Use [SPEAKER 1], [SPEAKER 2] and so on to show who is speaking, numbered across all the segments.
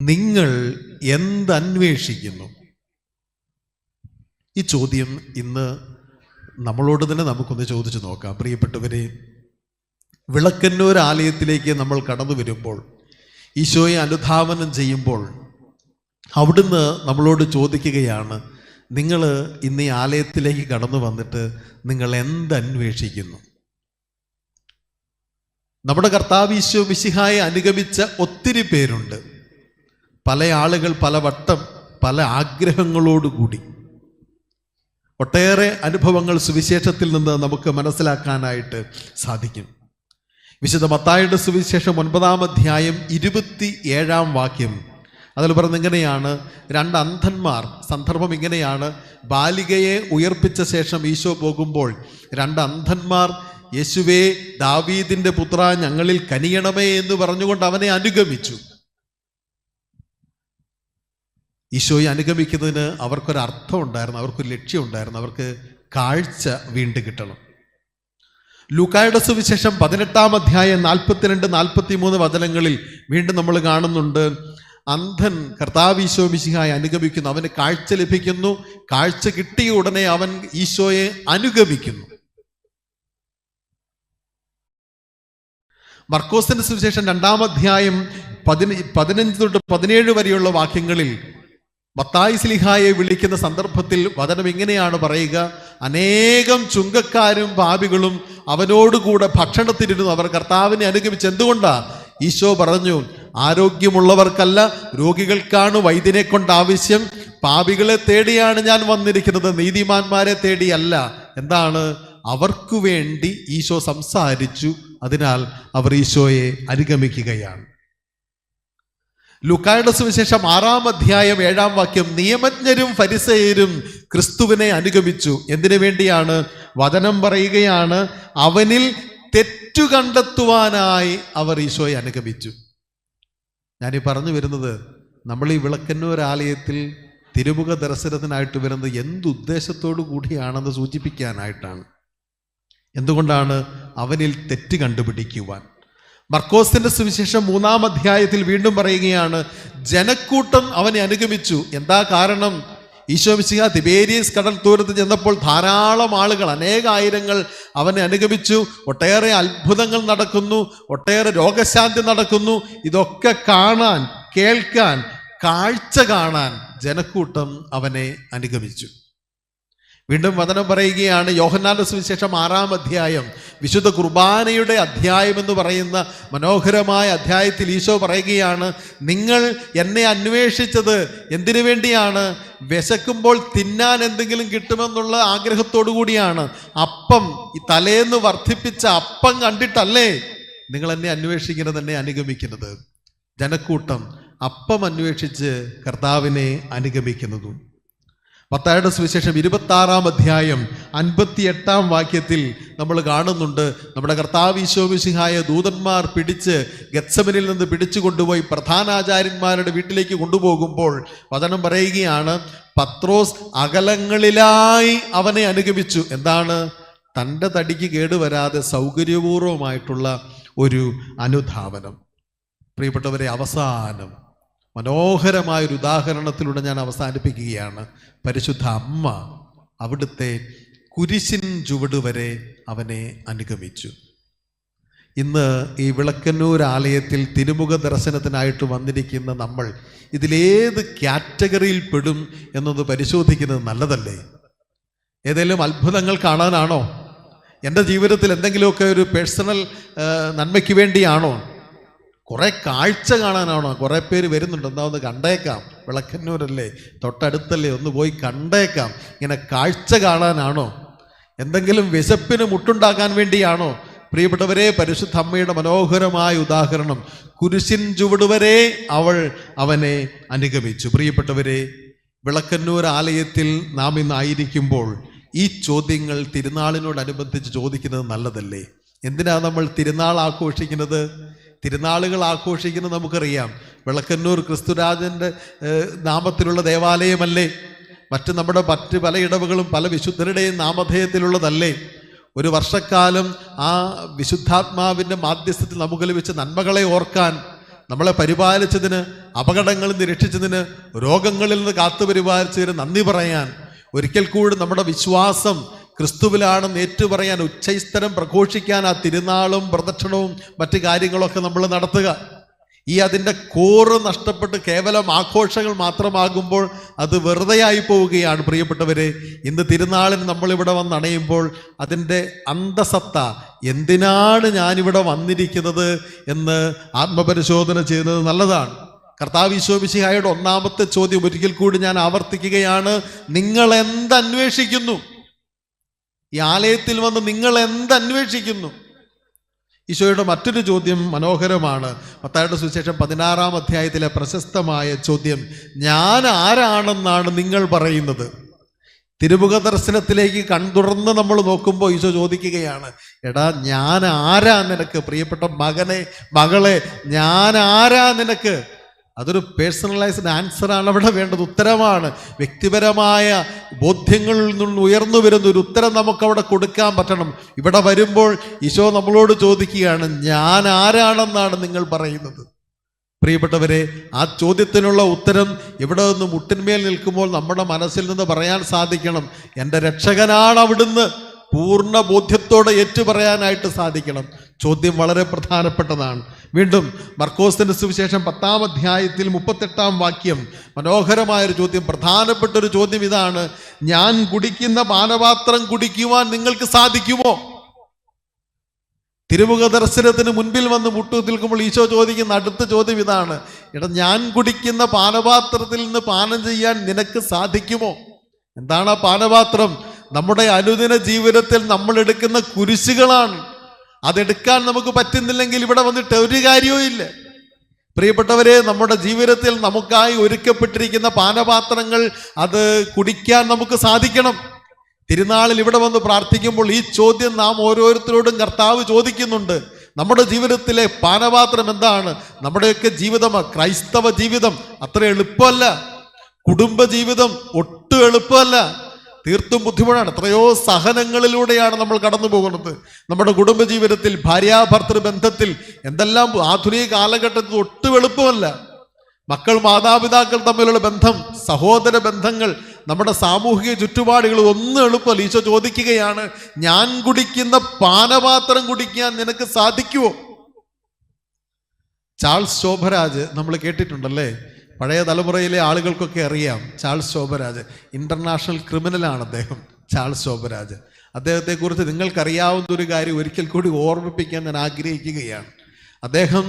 [SPEAKER 1] നിങ്ങൾ എന്തന്വേഷിക്കുന്നു? ഈ ചോദ്യം ഇന്ന് നമ്മളോട് തന്നെ നമുക്കൊന്ന് ചോദിച്ചു നോക്കാം. പ്രിയപ്പെട്ടവരെ, വിളക്കന്നൂർ ആലയത്തിലേക്ക് നമ്മൾ കടന്നു വരുമ്പോൾ, ഈശോയെ അനുധാവനം ചെയ്യുമ്പോൾ, അവിടുന്ന് നമ്മളോട് ചോദിക്കുകയാണ്, നിങ്ങൾ ഇന്ന് ഈ ആലയത്തിലേക്ക് കടന്നു വന്നിട്ട് നിങ്ങൾ എന്തന്വേഷിക്കുന്നു? നമ്മുടെ കർത്താവ് ഈശോ മിശിഹായെ അനുഗമിച്ച ഒത്തിരി പേരുണ്ട്. പല ആളുകൾ പലവട്ടം പല ആഗ്രഹങ്ങളോടുകൂടി. ഒട്ടേറെ അനുഭവങ്ങൾ സുവിശേഷത്തിൽ നിന്ന് നമുക്ക് മനസ്സിലാക്കാനായിട്ട് സാധിക്കും. വിശുദ്ധ മത്തായിയുടെ സുവിശേഷം 9-ാം അധ്യായം 27-ാം വാക്യം അതിൽ പറയുന്നത് ഇങ്ങനെയാണ്. 2 അന്ധന്മാർ, സന്ദർഭം ഇങ്ങനെയാണ്. ബാലികയെ ഉയർപ്പിച്ച ശേഷം ഈശോ പോകുമ്പോൾ 2 അന്ധന്മാർ, യേശുവേ ദാവീദിന്റെ പുത്ര, ഞങ്ങളിൽ കനിയണമേ എന്ന് പറഞ്ഞുകൊണ്ട് അവനെ അനുഗമിച്ചു. ഈശോയെ അനുഗമിക്കുന്നതിന് അവർക്കൊരർത്ഥം ഉണ്ടായിരുന്നു, അവർക്കൊരു ലക്ഷ്യം ഉണ്ടായിരുന്നു. അവർക്ക് കാഴ്ച വീണ്ടും കിട്ടണം. ലൂക്കായുടെ സുവിശേഷം 18-ാം അധ്യായം 42-43 വചനങ്ങളിൽ വീണ്ടും നമ്മൾ കാണുന്നുണ്ട്. അന്ധൻ കർത്താവ് ഈശോ മിശിഹായെ അനുഗമിക്കുന്നു, അവന് കാഴ്ച ലഭിക്കുന്നു. കാഴ്ച കിട്ടിയ ഉടനെ അവൻ ഈശോയെ അനുഗമിക്കുന്നു. മർക്കോസിന്റെ സുവിശേഷം 2-ാം അധ്യായം 15-17 വരെയുള്ള വാക്യങ്ങളിൽ മത്തായി സ്ലീഹായെ വിളിക്കുന്ന സന്ദർഭത്തിൽ വചനം ഇങ്ങനെയാണ് പറയുക. അനേകം ചുങ്കക്കാരും പാപികളും അവനോടുകൂടെ ഭക്ഷണത്തിരുന്നു. അവർ കർത്താവിനെ അനുഗമിച്ച്. എന്തുകൊണ്ടാ? ഈശോ പറഞ്ഞു, ആരോഗ്യമുള്ളവർക്കല്ല രോഗികൾക്കാണ് വൈദ്യനെ കൊണ്ട് ആവശ്യം. പാപികളെ തേടിയാണ് ഞാൻ വന്നിരിക്കുന്നത്, നീതിമാന്മാരെ തേടിയല്ല. എന്താണ്? അവർക്കു വേണ്ടി ഈശോ സംസാരിച്ചു. അതിനാൽ അവർ ഈശോയെ അനുഗമിക്കുകയാണ്. ലൂക്കായുടെ സുവിശേഷം 6-ാം അധ്യായം 7-ാം വാക്യം, നിയമജ്ഞരും ഫരിസേയരും ക്രിസ്തുവിനെ അനുഗമിച്ചു. എന്തിനു വേണ്ടിയാണ്? വചനം പറയുകയാണ്, അവനിൽ തെറ്റു കണ്ടെത്തുവാനായി അവർ ഈശോയെ അനുഗമിച്ചു. ഞാനീ പറഞ്ഞു വരുന്നത്, നമ്മൾ ഈ വിളക്കന്നൂർ ആലയത്തിൽ തിരുമുഖ ദർശനത്തിനായിട്ട് വരുന്നത് എന്തുദ്ദേശത്തോടു കൂടിയാണെന്ന് സൂചിപ്പിക്കാനായിട്ടാണ്. എന്തുകൊണ്ടാണ്? അവനിൽ തെറ്റ് കണ്ടുപിടിക്കുവാൻ. മർക്കോസിന്റെ സുവിശേഷം 3-ാം അധ്യായത്തിൽ വീണ്ടും പറയുകയാണ്, ജനക്കൂട്ടം അവനെ അനുഗമിച്ചു. എന്താ കാരണം? ഈശോ മിശിഹാ തിബേരിയസ് കടൽ തീരത്ത് ചെന്നപ്പോൾ ധാരാളം ആളുകൾ, അനേകായിരങ്ങൾ അവനെ അനുഗമിച്ചു. ഒട്ടേറെ അത്ഭുതങ്ങൾ നടക്കുന്നു, ഒട്ടേറെ രോഗശാന്തി നടക്കുന്നു. ഇതൊക്കെ കാണാൻ, കേൾക്കാൻ, കാഴ്ച കാണാൻ ജനക്കൂട്ടം അവനെ അനുഗമിച്ചു. വീണ്ടും വചനം പറയുകയാണ്. യോഹന്നാന്റെ സുവിശേഷം 6-ാം അധ്യായം, വിശുദ്ധ കുർബാനയുടെ അധ്യായം എന്ന് പറയുന്ന മനോഹരമായ അധ്യായത്തിൽ ഈശോ പറയുകയാണ്, നിങ്ങൾ എന്നെ അന്വേഷിച്ചത് എന്തിനു വേണ്ടിയാണ്? വിശക്കുമ്പോൾ തിന്നാൻ എന്തെങ്കിലും കിട്ടുമെന്നുള്ള ആഗ്രഹത്തോടു കൂടിയാണ്. അപ്പം, ഈ തലേന്ന് വർദ്ധിപ്പിച്ച അപ്പം കണ്ടിട്ടല്ലേ നിങ്ങൾ എന്നെ അന്വേഷിക്കുന്നത്, എന്നെ അനുഗമിക്കുന്നത്? ജനക്കൂട്ടം അപ്പം അന്വേഷിച്ച് കർത്താവിനെ അനുഗമിക്കുന്നതും. മത്തായിയുടെ സുവിശേഷം 26-ാം അധ്യായം 58-ാം വാക്യത്തിൽ നമ്മൾ കാണുന്നുണ്ട്. നമ്മുടെ കർത്താവ് ഈശോ മിശിഹായെ ദൂതന്മാർ പിടിച്ച് ഗത്സമനിൽ നിന്ന് പിടിച്ചു കൊണ്ടുപോയി പ്രധാനാചാര്യന്മാരുടെ വീട്ടിലേക്ക് കൊണ്ടുപോകുമ്പോൾ വചനം പറയുകയാണ്, പത്രോസ് അകലങ്ങളിലായി അവനെ അനുഗമിച്ചു. എന്താണ്? തൻ്റെ തടിക്ക് കേടുവരാതെ സൗകര്യപൂർവമായിട്ടുള്ള ഒരു അനുധാവനം. പ്രിയപ്പെട്ടവരെ, അവസാനം മനോഹരമായൊരു ഉദാഹരണത്തിലൂടെ ഞാൻ അവസാനിപ്പിക്കുകയാണ്. പരിശുദ്ധ അമ്മ അവിടുത്തെ കുരിശിൻ ചുവട് വരെ അവനെ അനുഗമിച്ചു. ഇന്ന് ഈ വിളക്കന്നൂർ ആലയത്തിൽ തിരുമുഖ ദർശനത്തിനായിട്ട് വന്നിരിക്കുന്ന നമ്മൾ ഇതിലേത് കാറ്റഗറിയിൽ പെടും എന്നൊന്ന് പരിശോധിക്കുന്നത് നല്ലതല്ലേ? ഏതെങ്കിലും അത്ഭുതങ്ങൾ കാണാനാണോ? എൻ്റെ ജീവിതത്തിൽ എന്തെങ്കിലുമൊക്കെ ഒരു പേഴ്സണൽ നന്മയ്ക്ക് വേണ്ടിയാണോ? കുറേ കാഴ്ച കാണാനാണോ? കുറേ പേര് വരുന്നുണ്ട്, എന്താ ഒന്ന് കണ്ടേക്കാം, വിളക്കന്നൂരല്ലേ, തൊട്ടടുത്തല്ലേ, ഒന്ന് പോയി കണ്ടേക്കാം. ഇങ്ങനെ കാഴ്ച കാണാനാണോ? എന്തെങ്കിലും വിശപ്പിന് മുട്ടുണ്ടാക്കാൻ വേണ്ടിയാണോ? പ്രിയപ്പെട്ടവരെ, പരിശുദ്ധ അമ്മയുടെ മനോഹരമായ ഉദാഹരണം, കുരിശിൻ ചുവടുവരെ അവനെ അനുഗമിച്ചു. പ്രിയപ്പെട്ടവരെ, വിളക്കന്നൂർ ആലയത്തിൽ നാം ഇന്നായിരിക്കുമ്പോൾ ഈ ചോദ്യങ്ങൾ തിരുനാളിനോടനുബന്ധിച്ച് ചോദിക്കുന്നത് നല്ലതല്ലേ? എന്തിനാ നമ്മൾ തിരുനാൾ ആഘോഷിക്കുന്നത്? തിരുനാളുകൾ ആഘോഷിക്കുന്നത് നമുക്കറിയാം. വിളക്കന്നൂർ ക്രിസ്തുരാജൻ്റെ നാമത്തിലുള്ള ദേവാലയമല്ലേ? നമ്മുടെ പല ഇടവകളും പല വിശുദ്ധരുടെയും നാമധേയത്തിലുള്ളതല്ലേ? ഒരു വർഷക്കാലം ആ വിശുദ്ധാത്മാവിൻ്റെ മാധ്യസ്ഥത്തിൽ നമുക്ക് ലഭിച്ച നന്മകളെ ഓർക്കാൻ നമ്മളെ പരിപാലിച്ചതിന്, അപകടങ്ങളിൽ നിന്ന് രക്ഷിച്ചതിന്, രോഗങ്ങളിൽ നിന്ന് കാത്തു പരിപാലിച്ചതിന് നന്ദി പറയാൻ, ഒരിക്കൽ കൂടി നമ്മുടെ വിശ്വാസം ക്രിസ്തുവിലാണെന്ന് ഏറ്റുപറയാൻ, ഉച്ചസ്ഥരം പ്രഘോഷിക്കാൻ ആ തിരുനാളും പ്രദക്ഷിണവും മറ്റു കാര്യങ്ങളൊക്കെ നമ്മൾ നടത്തുക. അതിൻ്റെ കോറ് നഷ്ടപ്പെട്ട് കേവലം ആഘോഷങ്ങൾ മാത്രമാകുമ്പോൾ അത് വെറുതെയായി പോവുകയാണ്. പ്രിയപ്പെട്ടവരെ, ഇന്ന് തിരുനാളിന് നമ്മളിവിടെ വന്നണയുമ്പോൾ അതിൻ്റെ അന്തസത്ത, എന്തിനാണ് ഞാനിവിടെ വന്നിരിക്കുന്നത് എന്ന് ആത്മപരിശോധന ചെയ്യുന്നത് നല്ലതാണ്. കർത്താവ് ഈശോ മിശിഹായുടെ ഒന്നാമത്തെ ചോദ്യം ഒരിക്കൽ കൂടി ഞാൻ ആവർത്തിക്കുകയാണ്: നിങ്ങൾ എന്തന്വേഷിക്കുന്നു? ഈ ആലയത്തിൽ വന്ന് നിങ്ങൾ എന്തന്വേഷിക്കുന്നു? ഈശോയുടെ മറ്റൊരു ചോദ്യം മനോഹരമാണ്. മത്തായിയുടെ സുവിശേഷം 16-ാം അധ്യായത്തിലെ പ്രശസ്തമായ ചോദ്യം: ഞാൻ ആരാണെന്നാണ് നിങ്ങൾ പറയുന്നത്? തിരുമുഖ ദർശനത്തിലേക്ക് കൺതുറന്ന് നമ്മൾ നോക്കുമ്പോൾ ഈശോ ചോദിക്കുകയാണ്, എടാ ഞാൻ ആരാ നിനക്ക്? പ്രിയപ്പെട്ട മകനെ, മകളെ, ഞാൻ ആരാ നിനക്ക്? അതൊരു പേഴ്സണലൈസ്ഡ് ആൻസറാണ് അവിടെ വേണ്ടത്, ഉത്തരമാണ്. വ്യക്തിപരമായ ബോധ്യങ്ങളിൽ നിന്ന് ഉയർന്നു വരുന്ന ഒരു ഉത്തരം നമുക്കവിടെ കൊടുക്കാൻ പറ്റണം. ഇവിടെ വരുമ്പോൾ ഈശോ നമ്മളോട് ചോദിക്കുകയാണ്, ഞാൻ ആരാണെന്നാണ് നിങ്ങൾ പറയുന്നത്? പ്രിയപ്പെട്ടവരെ, ആ ചോദ്യത്തിനുള്ള ഉത്തരം ഇവിടെ നിന്ന് മുട്ടിന്മേൽ നിൽക്കുമ്പോൾ നമ്മുടെ മനസ്സിൽ നിന്ന് പറയാൻ സാധിക്കണം, എൻ്റെ രക്ഷകനാണ് അവിടുന്ന്. പൂർണ്ണ ബോധ്യത്തോടെ ഏറ്റുപറയാനായിട്ട് സാധിക്കണം. ചോദ്യം വളരെ പ്രധാനപ്പെട്ടതാണ്. വീണ്ടും മർക്കോസിന്റെ സുവിശേഷം 10-ാം അധ്യായത്തിൽ 38-ാം വാക്യം, മനോഹരമായൊരു ചോദ്യം, പ്രധാനപ്പെട്ടൊരു ചോദ്യം ഇതാണ്: ഞാൻ കുടിക്കുന്ന പാനപാത്രം കുടിക്കുവാൻ നിങ്ങൾക്ക് സാധിക്കുമോ? തിരുമുഖ ദർശനത്തിന് മുൻപിൽ വന്ന് മുട്ടു നിൽക്കുമ്പോൾ ഈശോ ചോദിക്കുന്ന അടുത്ത ചോദ്യം ഇതാണ്: എടാ, ഞാൻ കുടിക്കുന്ന പാനപാത്രത്തിൽ നിന്ന് പാനം ചെയ്യാൻ നിനക്ക് സാധിക്കുമോ? എന്താണ് ആ പാനപാത്രം? നമ്മുടെ അനുദിന ജീവിതത്തിൽ നമ്മൾ എടുക്കുന്ന കുരിശുകളാണ്. അതെടുക്കാൻ നമുക്ക് പറ്റുന്നില്ലെങ്കിൽ ഇവിടെ വന്നിട്ട് ഒരു കാര്യവും ഇല്ല. പ്രിയപ്പെട്ടവരെ, നമ്മുടെ ജീവിതത്തിൽ നമുക്കായി ഒരുക്കപ്പെട്ടിരിക്കുന്ന പാനപാത്രങ്ങൾ അത് കുടിക്കാൻ നമുക്ക് സാധിക്കണം. തിരുനാളിൽ ഇവിടെ വന്ന് പ്രാർത്ഥിക്കുമ്പോൾ ഈ ചോദ്യം നാം ഓരോരുത്തരോടും കർത്താവ് ചോദിക്കുന്നുണ്ട്. നമ്മുടെ ജീവിതത്തിലെ പാനപാത്രം എന്താണ്? നമ്മുടെയൊക്കെ ജീവിതം, ക്രൈസ്തവ ജീവിതം അത്ര എളുപ്പമല്ല. കുടുംബ ജീവിതം ഒട്ടും എളുപ്പമല്ല, തീർത്തും ബുദ്ധിമുട്ടാണ്. എത്രയോ സഹനങ്ങളിലൂടെയാണ് നമ്മൾ കടന്നു പോകുന്നത്. നമ്മുടെ കുടുംബജീവിതത്തിൽ, ഭാര്യാഭർത്തൃ ബന്ധത്തിൽ എന്തെല്ലാം ആധുനിക കാലഘട്ടത്തിൽ ഒട്ടും എളുപ്പമല്ല. മക്കൾ മാതാപിതാക്കൾ തമ്മിലുള്ള ബന്ധം, സഹോദര ബന്ധങ്ങൾ, നമ്മുടെ സാമൂഹിക ചുറ്റുപാടുകൾ ഒന്നും എളുപ്പമല്ല. ഈശോ ചോദിക്കുകയാണ്, ഞാൻ കുടിക്കുന്ന പാനപാത്രം കുടിക്കാൻ നിനക്ക് സാധിക്കുമോ? ചാൾസ് ശോഭരാജ് നമ്മൾ കേട്ടിട്ടുണ്ടല്ലേ? പഴയ തലമുറയിലെ ആളുകൾക്കൊക്കെ അറിയാം ചാൾസ് ശോഭരാജ്. ഇന്റർനാഷണൽ ക്രിമിനലാണ് അദ്ദേഹം, ചാൾസ് ശോഭരാജ്. അദ്ദേഹത്തെക്കുറിച്ച് നിങ്ങൾക്കറിയാവുന്ന ഒരു കാര്യം ഒരിക്കൽ കൂടി ഓർമ്മിപ്പിക്കാൻ ഞാൻ ആഗ്രഹിക്കുകയാണ്. അദ്ദേഹം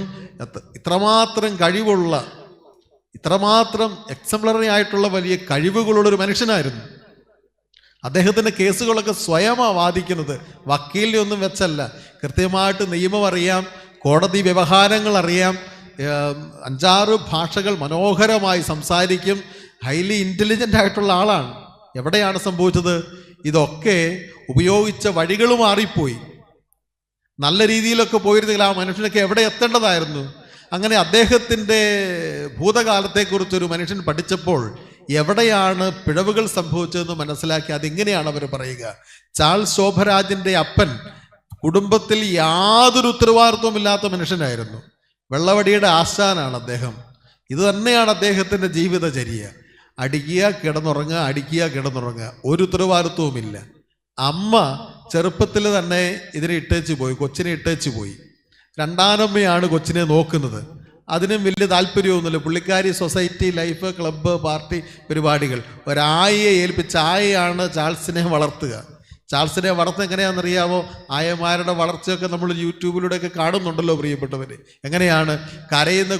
[SPEAKER 1] ഇത്രമാത്രം കഴിവുള്ള, ഇത്രമാത്രം എക്സംപ്ലറി ആയിട്ടുള്ള വലിയ കഴിവുകളുള്ളൊരു മനുഷ്യനായിരുന്നു. അദ്ദേഹത്തിൻ്റെ കേസുകളൊക്കെ സ്വയമാണ് വാദിക്കുന്നത്, വക്കീലിനെ ഒന്നും വെച്ചല്ല. കൃത്യമായിട്ട് നിയമം അറിയാം, കോടതി വ്യവഹാരങ്ങൾ അറിയാം, 5-6 ഭാഷകൾ മനോഹരമായി സംസാരിക്കും. ഹൈലി ഇൻ്റലിജൻ്റ് ആയിട്ടുള്ള ആളാണ്. എവിടെയാണ് സംഭവിച്ചത്? ഇതൊക്കെ ഉപയോഗിച്ച വഴികൾ മാറിപ്പോയി. നല്ല രീതിയിലൊക്കെ പോയിരുന്നെങ്കിൽ ആ മനുഷ്യനൊക്കെ എവിടെ എത്തേണ്ടതായിരുന്നു. അങ്ങനെ അദ്ദേഹത്തിൻ്റെ ഭൂതകാലത്തെക്കുറിച്ചൊരു മനുഷ്യൻ പഠിച്ചപ്പോൾ എവിടെയാണ് പിഴവുകൾ സംഭവിച്ചതെന്ന് മനസ്സിലാക്കി. അതിങ്ങനെയാണ് അവർ പറയുക: ചാൾസ് ശോഭരാജിൻ്റെ അപ്പൻ കുടുംബത്തിൽ യാതൊരു ഉത്തരവാദിത്വമില്ലാത്ത മനുഷ്യനായിരുന്നു. വെള്ളവടിയുടെ ആശാനാണ് അദ്ദേഹം. ഇത് തന്നെയാണ് അദ്ദേഹത്തിൻ്റെ ജീവിതചര്യ. അടിക്കുക, കിടന്നുറങ്ങുക, അടിക്കുക, കിടന്നുറങ്ങുക, ഒരു ഉത്തരവാദിത്വവുമില്ല. അമ്മ ചെറുപ്പത്തിൽ തന്നെ ഇതിനെ ഇട്ടേച്ച് പോയി, കൊച്ചിനെ ഇട്ടേച്ച് പോയി. രണ്ടാനമ്മയാണ് കൊച്ചിനെ നോക്കുന്നത്. അതിനും വലിയ താല്പര്യമൊന്നുമില്ല. പുള്ളിക്കാരി സൊസൈറ്റി ലൈഫ്, ക്ലബ്ബ്, പാർട്ടി പരിപാടികൾ. ഒരായയെ ഏൽപ്പിച്ച ആയയാണ് ചാൾസിനെ വളർത്തുക. ചാൾസിനെ വളർത്തുന്നത് എങ്ങനെയാണെന്നറിയാമോ? ആയമാരുടെ വളർച്ചയൊക്കെ നമ്മൾ യൂട്യൂബിലൂടെയൊക്കെ കാണുന്നുണ്ടല്ലോ പ്രിയപ്പെട്ടവർ. എങ്ങനെയാണ്? കരയുന്ന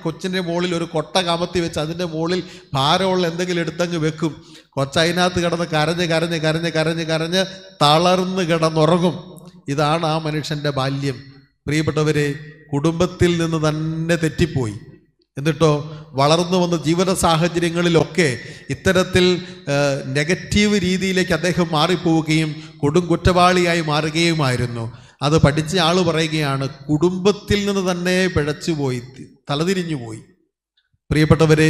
[SPEAKER 1] കൊച്ചിൻ്റെ മുകളിൽ ഒരു കൊട്ട കമത്തി വെച്ച് അതിൻ്റെ മുകളിൽ ഭാരമുള്ള എന്തെങ്കിലും എടുത്തങ്ങ് വെക്കും. കൊച്ചതിനകത്ത് കിടന്ന് കരഞ്ഞ് കരഞ്ഞ് കരഞ്ഞ് കരഞ്ഞ് കരഞ്ഞ് തളർന്ന് കിടന്നുറങ്ങും. ഇതാണ് ആ മനുഷ്യൻ്റെ ബാല്യം. പ്രിയപ്പെട്ടവരെ, കുടുംബത്തിൽ നിന്ന് തന്നെ തെറ്റിപ്പോയി. എന്നിട്ടോ വളർന്നു വന്ന ജീവിത സാഹചര്യങ്ങളിലൊക്കെ ഇത്തരത്തിൽ നെഗറ്റീവ് രീതിയിലേക്ക് അദ്ദേഹം മാറിപ്പോവുകയും കൊടും കുറ്റവാളിയായി മാറുകയുമായിരുന്നു. അത് പഠിച്ച ആൾ പറയുകയാണ്, കുടുംബത്തിൽ നിന്ന് തന്നെ പിഴച്ചുപോയി, തലതിരിഞ്ഞു പോയി. പ്രിയപ്പെട്ടവരെ,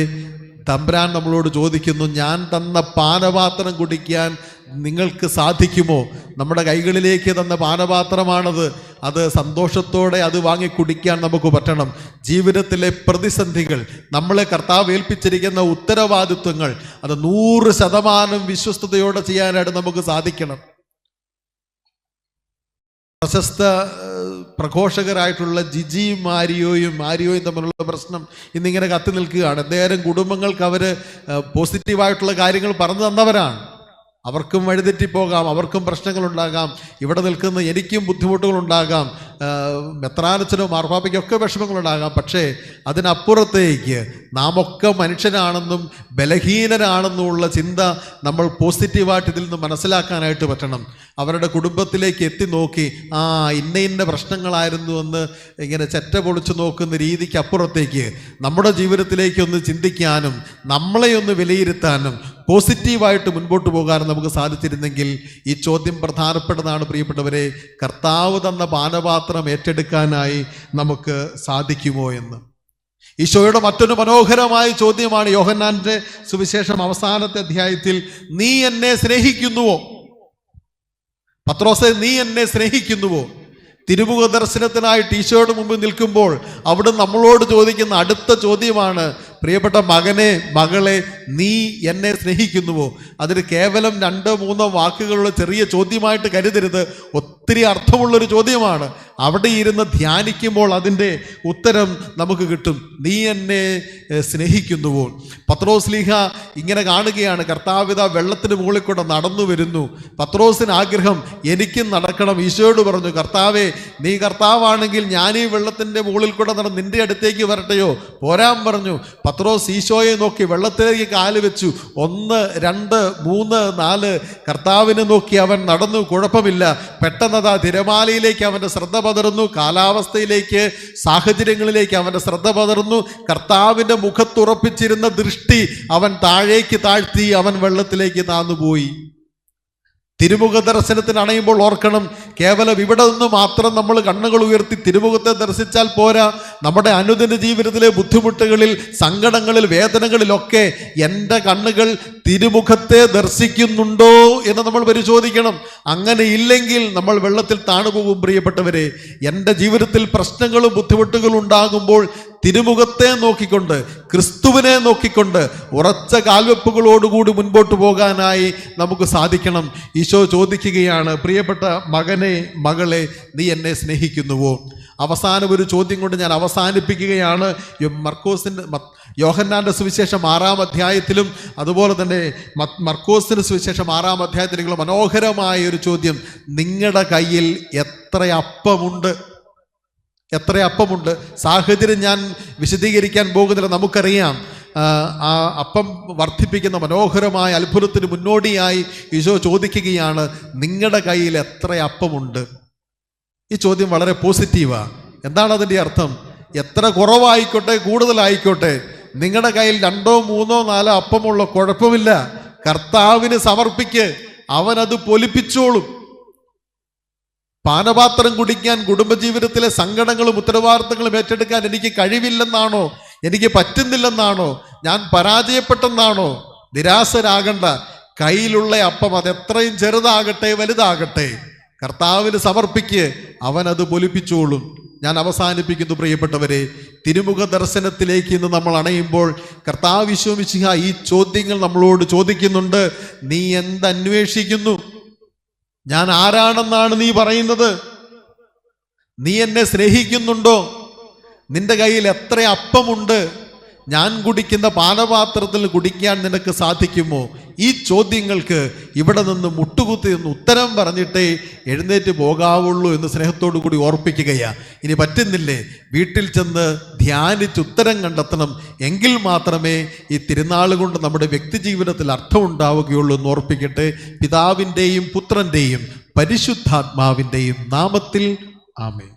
[SPEAKER 1] തമ്പുരാൻ നമ്മളോട് ചോദിക്കുന്നു, ഞാൻ തന്ന പാനപാത്രം കുടിക്കാൻ നിങ്ങൾക്ക് സാധിക്കുമോ? നമ്മുടെ കൈകളിലേക്ക് തന്ന പാനപാത്രമാണത്. അത് സന്തോഷത്തോടെ അത് വാങ്ങി കുടിക്കാൻ നമുക്ക് പറ്റണം. ജീവിതത്തിലെ പ്രതിസന്ധികൾ, നമ്മളെ കർത്താവ് ഏൽപ്പിച്ചിരിക്കുന്ന ഉത്തരവാദിത്വങ്ങൾ, അത് 100% വിശ്വസ്തയോടെ ചെയ്യാനായിട്ട് നമുക്ക് സാധിക്കണം. പ്രശസ്ത പ്രഘോഷകരായിട്ടുള്ള ജിജിയും മാരിയോയും തമ്മിലുള്ള പ്രശ്നം ഇന്നിങ്ങനെ കത്തി നിൽക്കുകയാണ്. എന്തായാലും കുടുംബങ്ങൾക്ക് അവർ പോസിറ്റീവായിട്ടുള്ള കാര്യങ്ങൾ പറഞ്ഞു തന്നവരാണ്. അവർക്കും വഴിതെറ്റിപ്പോകാം, അവർക്കും പ്രശ്നങ്ങളുണ്ടാകാം, ഇവിടെ നിൽക്കുന്ന എനിക്കും ബുദ്ധിമുട്ടുകളുണ്ടാകാം, മെത്രാനച്ചനോ മാർപ്പാപ്പയ്ക്കൊക്കെ വിഷമങ്ങളുണ്ടാകാം. പക്ഷേ അതിനപ്പുറത്തേക്ക് നാമൊക്കെ മനുഷ്യനാണെന്നും ബലഹീനരാണെന്നുമുള്ള ചിന്ത നമ്മൾ പോസിറ്റീവായിട്ട് ഇതിൽ നിന്ന് മനസ്സിലാക്കാനായിട്ട് പറ്റണം. അവരുടെ കുടുംബത്തിലേക്ക് എത്തി നോക്കി, ഇന്ന പ്രശ്നങ്ങളായിരുന്നു എന്ന് ഇങ്ങനെ ചെറ്റ പൊളിച്ചു നോക്കുന്ന രീതിക്ക് അപ്പുറത്തേക്ക് നമ്മുടെ ജീവിതത്തിലേക്ക് ഒന്ന് ചിന്തിക്കാനും നമ്മളെ ഒന്ന് വിലയിരുത്താനും പോസിറ്റീവായിട്ട് മുൻപോട്ട് പോകാനും നമുക്ക് സാധിച്ചിരുന്നെങ്കിൽ ഈ ചോദ്യം പ്രധാനപ്പെട്ടതാണ് പ്രിയപ്പെട്ടവരെ. കർത്താവ് തന്ന പാനപാത്രം ഏറ്റെടുക്കാനായി നമുക്ക് സാധിക്കുമോ എന്ന്. ഈശോയുടെ മറ്റൊരു മനോഹരമായ ചോദ്യമാണ് യോഹന്നാന്റെ സുവിശേഷം അവസാനത്തെ അധ്യായത്തിൽ, നീ എന്നെ സ്നേഹിക്കുന്നുവോ? പത്രോസേ, നീ എന്നെ സ്നേഹിക്കുന്നുവോ? തിരുമുഖ ദർശനത്തിനായിട്ട് ഈശോയുടെ മുമ്പിൽ നിൽക്കുമ്പോൾ അവിടെ നമ്മളോട് ചോദിക്കുന്ന അടുത്ത ചോദ്യമാണ്, പ്രിയപ്പെട്ട മകനെ, മകളെ, നീ എന്നെ സ്നേഹിക്കുന്നുവോ? അതിന് കേവലം 2-3 വാക്കുകളുള്ള ചെറിയ ചോദ്യമായിട്ട് കരുതരുത്. ഒത്തിരി അർത്ഥമുള്ളൊരു ചോദ്യമാണ്. അവിടെ ഇരുന്ന് ധ്യാനിക്കുമ്പോൾ അതിൻ്റെ ഉത്തരം നമുക്ക് കിട്ടും. നീ എന്നെ സ്നേഹിക്കുന്നുവോ? പത്രോസ്ലീഹ ഇങ്ങനെ കാണുകയാണ്, കർത്താവിത വെള്ളത്തിന് മുകളിൽ കൂടെ നടന്നു വരുന്നു. പത്രോസിന് ആഗ്രഹം, എനിക്കും നടക്കണം. ഈശോയോട് പറഞ്ഞു, കർത്താവേ, നീ കർത്താവാണെങ്കിൽ ഞാൻ ഈ വെള്ളത്തിൻ്റെ മുകളിൽ കൂടെ നടന്ന് നിന്റെ അടുത്തേക്ക് വരട്ടെയോ? പോരാൻ പറഞ്ഞു. പത്രോസ് ഈശോയെ നോക്കി വെള്ളത്തിലേക്ക് കാല് വെച്ചു. 1, 2, 3, 4 കർത്താവിനെ നോക്കി അവൻ നടന്നു. കുഴപ്പമില്ല. പെട്ടെന്നതാ തിരമാലയിലേക്ക് അവൻ്റെ ശ്രദ്ധ പതറുന്നു, കാലാവസ്ഥയിലേക്ക്, സാഹചര്യങ്ങളിലേക്ക് അവൻ്റെ ശ്രദ്ധ പതറുന്നു. കർത്താവിൻ്റെ മുഖത്തുറപ്പിച്ചിരുന്ന ദൃഷ്ടി അവൻ താഴേക്ക് താഴ്ത്തി, അവൻ വെള്ളത്തിലേക്ക് താന്നുപോയി. തിരുമുഖ ദർശനത്തിന് അണയുമ്പോൾ ഓർക്കണം, കേവലം ഇവിടെ നിന്ന് മാത്രം നമ്മൾ കണ്ണുകൾ ഉയർത്തി തിരുമുഖത്തെ ദർശിച്ചാൽ പോരാ. നമ്മുടെ അനുദിന ജീവിതത്തിലെ ബുദ്ധിമുട്ടുകളിൽ, സങ്കടങ്ങളിൽ, വേദനകളിലൊക്കെ എൻ്റെ കണ്ണുകൾ തിരുമുഖത്തെ ദർശിക്കുന്നുണ്ടോ എന്ന് നമ്മൾ പരിശോധിക്കണം. അങ്ങനെ ഇല്ലെങ്കിൽ നമ്മൾ വെള്ളത്തിൽ താണുപോകും. പ്രിയപ്പെട്ടവരെ, എൻ്റെ ജീവിതത്തിൽ പ്രശ്നങ്ങളും ബുദ്ധിമുട്ടുകളും ഉണ്ടാകുമ്പോൾ തിരുമുഖത്തെ നോക്കിക്കൊണ്ട്, ക്രിസ്തുവിനെ നോക്കിക്കൊണ്ട് ഉറച്ച കാൽവെപ്പുകളോടുകൂടി മുൻപോട്ട് പോകാനായി നമുക്ക് സാധിക്കണം. ഈശോ ചോദിക്കുകയാണ്, പ്രിയപ്പെട്ട മകനെ, മകളെ, നീ എന്നെ സ്നേഹിക്കുന്നുവോ? അവസാനം ഒരു ചോദ്യം കൊണ്ട് ഞാൻ അവസാനിപ്പിക്കുകയാണ്. യോഹന്നാന്റെ സുവിശേഷം 6-ാം അധ്യായത്തിലും അതുപോലെ തന്നെ മർക്കോസിന്റെ സുവിശേഷം 6-ാം അധ്യായത്തിലുള്ള മനോഹരമായ ഒരു ചോദ്യം, നിങ്ങളുടെ കയ്യിൽ എത്ര അപ്പമുണ്ട്? എത്ര അപ്പമുണ്ട്? സാഹചര്യം ഞാൻ വിശദീകരിക്കാൻ പോകുന്നില്ല. നമുക്കറിയാം, ആ അപ്പം വർദ്ധിപ്പിക്കുന്ന മനോഹരമായ അത്ഭുതത്തിന് മുന്നോടിയായി ഈശോ ചോദിക്കുകയാണ്, നിങ്ങളുടെ കയ്യിൽ എത്ര അപ്പമുണ്ട്? ഈ ചോദ്യം വളരെ പോസിറ്റീവാണ്. എന്താണ് അതിൻ്റെ അർത്ഥം? എത്ര കുറവായിക്കോട്ടെ കൂടുതലായിക്കോട്ടെ, നിങ്ങളുടെ കയ്യിൽ 2, 3, 4 അപ്പമുള്ള കുഴപ്പമില്ല, കർത്താവിന് സമർപ്പിക്ക്, അവനത് പൊലിപ്പിച്ചോളും. പാനപാത്രം കുടിക്കാൻ, കുടുംബജീവിതത്തിലെ സങ്കടങ്ങളും ഉത്തരവാദിത്തങ്ങളും ഏറ്റെടുക്കാൻ എനിക്ക് കഴിവില്ലെന്നാണോ, എനിക്ക് പറ്റുന്നില്ലെന്നാണോ, ഞാൻ പരാജയപ്പെട്ടെന്നാണോ? നിരാശരാകണ്ട. കയ്യിലുള്ള അപ്പം അതെത്രയും ചെറുതാകട്ടെ വലുതാകട്ടെ, കർത്താവിന് സമർപ്പിക്ക്, അവനത് പൊലിപ്പിച്ചോളും. ഞാൻ അവസാനിപ്പിക്കുന്നു പ്രിയപ്പെട്ടവരെ. തിരുമുഖ ദർശനത്തിലേക്ക് ഇന്ന് നമ്മൾ അണയുമ്പോൾ കർത്താവ് ഈശോ മിശിഹാ ഈ ചോദ്യങ്ങൾ നമ്മളോട് ചോദിക്കുന്നുണ്ട്. നീ എന്തന്വേഷിക്കുന്നു? ഞാൻ ആരാണെന്നാണ് നീ പറയുന്നത്? നീ എന്നെ സ്നേഹിക്കുന്നുണ്ടോ? നിന്റെ കയ്യിൽ എത്ര അപ്പമുണ്ട്? ഞാൻ കുടിക്കുന്ന പാനപാത്രത്തിൽ കുടിക്കാൻ നിനക്ക് സാധിക്കുമോ? ഈ ചോദ്യങ്ങൾക്ക് ഇവിടെ നിന്ന് മുട്ടുകുത്തി നിന്ന് ഉത്തരം പറഞ്ഞിട്ടേ എഴുന്നേറ്റ് പോകാവുള്ളൂ എന്ന് സ്നേഹത്തോടു കൂടി ഓർപ്പിക്കുകയാ. ഇനി പറ്റുന്നില്ലേ, വീട്ടിൽ ചെന്ന് ധ്യാനിച്ച് ഉത്തരം കണ്ടെത്തണം. എങ്കിൽ മാത്രമേ ഈ തിരുനാൾ കൊണ്ട് നമ്മുടെ വ്യക്തി ജീവിതത്തിൽ അർത്ഥം ഉണ്ടാവുകയുള്ളൂ എന്ന് ഓർപ്പിക്കട്ടെ. പിതാവിൻ്റെയും പുത്രൻ്റെയും പരിശുദ്ധാത്മാവിൻ്റെയും നാമത്തിൽ ആമേൻ.